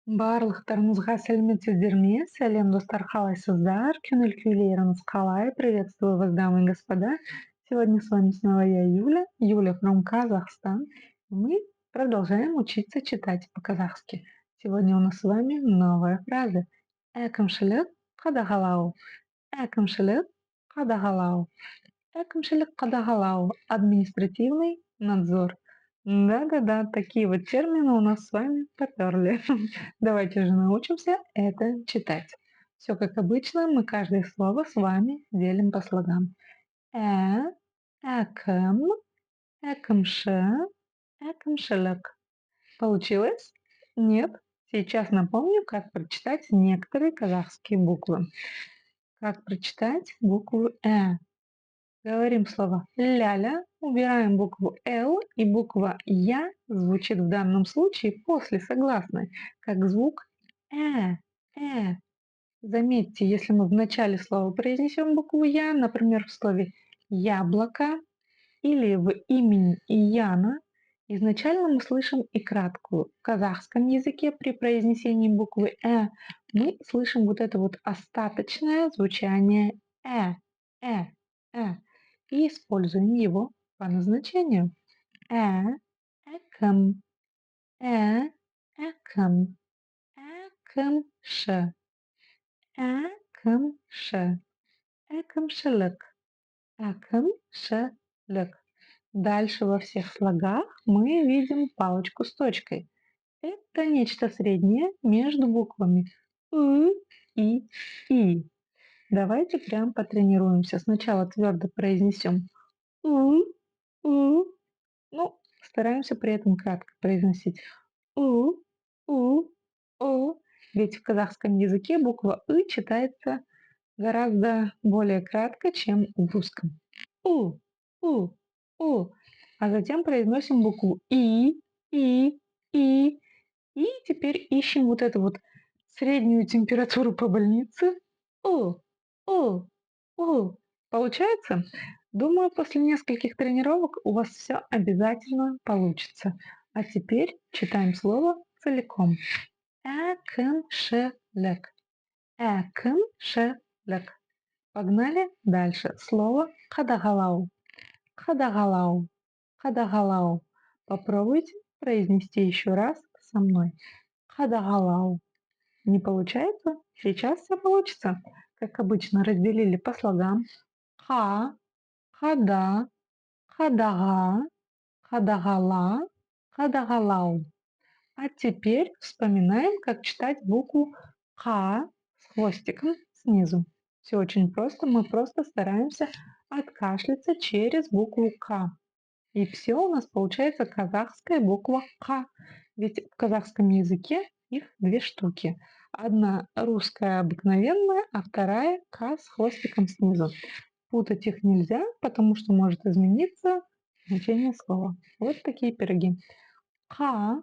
Барлықтарыңызға сәлеметсіздер ме? Сәлем, достар, қалайсыздар? Күн өлкейлеріңіз қалай? Приветствую вас, дамы и господа. Сегодня с вами снова я, Юля from Казахстан. Мы продолжаем учиться читать по-казахски. Сегодня у нас с вами новая фраза. Әкімшілік қадағалау. Әкімшілік қадағалау. Әкімшілік қадағалау. Административный надзор. Да-да-да, такие вот термины у нас с вами поперли. Давайте же научимся это читать. Все как обычно, мы каждое слово с вами делим по слогам. Әкім, әкімші, әкімшілік. Получилось? Нет? Сейчас напомню, как прочитать некоторые казахские буквы. Как прочитать букву Говорим слово ляля, убираем букву Л, и буква Я звучит в данном случае после согласной, как звук э. Заметьте, если мы в начале слова произнесем букву Я, например, в слове яблоко или в имени Яна, изначально мы слышим и краткую. В казахском языке при произнесении буквы мы слышим вот это вот остаточное звучание э и используем его по назначению. Эком, эком, экомши, экомши, экомшилык, экомшилык. Дальше во всех слогах мы видим палочку с точкой. Это нечто среднее между буквами «ы» и «и». Давайте прям потренируемся. Сначала твердо произнесем «ы», «ы». Ну, стараемся при этом кратко произносить «у», «у», «о». Ведь в казахском языке буква «ы» читается гораздо более кратко, чем в русском. «У», «у», «у». А затем произносим букву «и», «и», «и». И теперь ищем вот эту вот среднюю температуру по больнице. «У», «у», «у». Получается? Думаю, после нескольких тренировок у вас все обязательно получится. А теперь читаем слово целиком. Әкімшілік. Әкімшілік. Погнали дальше. Слово қадағалау. Қадағалау. Қадағалау. Попробуйте произнести еще раз со мной. Қадағалау. Не получается? Сейчас все получится. Как обычно, разделили по слогам. Ха, хада, хадага, хадагала, хадағалау. А теперь вспоминаем, как читать букву Х с хвостиком снизу. Все очень просто, мы просто стараемся откашляться через букву К. И все у нас получается казахская буква Х. Ведь в казахском языке их две штуки. Одна русская обыкновенная, а вторая К с хвостиком снизу. Путать их нельзя, потому что может измениться значение слова. Вот такие пироги. Ха,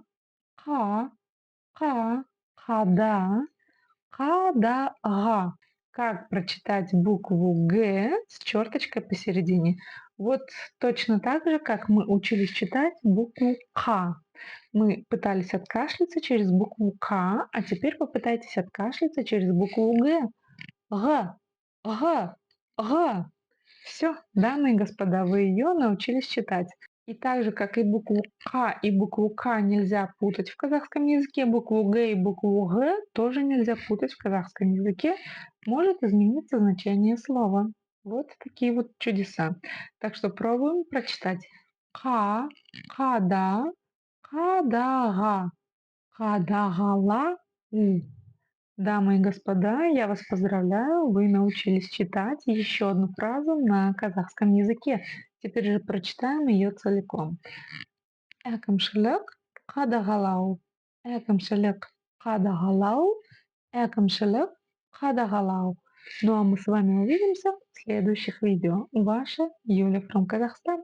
ха, ха, хада, хадага. Как прочитать букву Г с черточкой посередине? Вот точно так же, как мы учились читать букву К. Мы пытались откашляться через букву К, а теперь попытайтесь откашляться через букву Г. Г, Г, Г. Все, дамы и господа, вы ее научились читать. И так же, как и букву К и букву К нельзя путать в казахском языке, букву Г и букву Г тоже нельзя путать в казахском языке, может измениться значение слова. Вот такие вот чудеса. Так что пробуем прочитать. Ка, када, кадага, кадагала. Дамы и господа, я вас поздравляю, вы научились читать еще одну фразу на казахском языке. Теперь же прочитаем ее целиком. Әкімшілік қадағалау. Әкімшілік қадағалау. Әкімшілік қадағалау. Ну а мы с вами увидимся в следующих видео. Ваша Юля from Казахстан.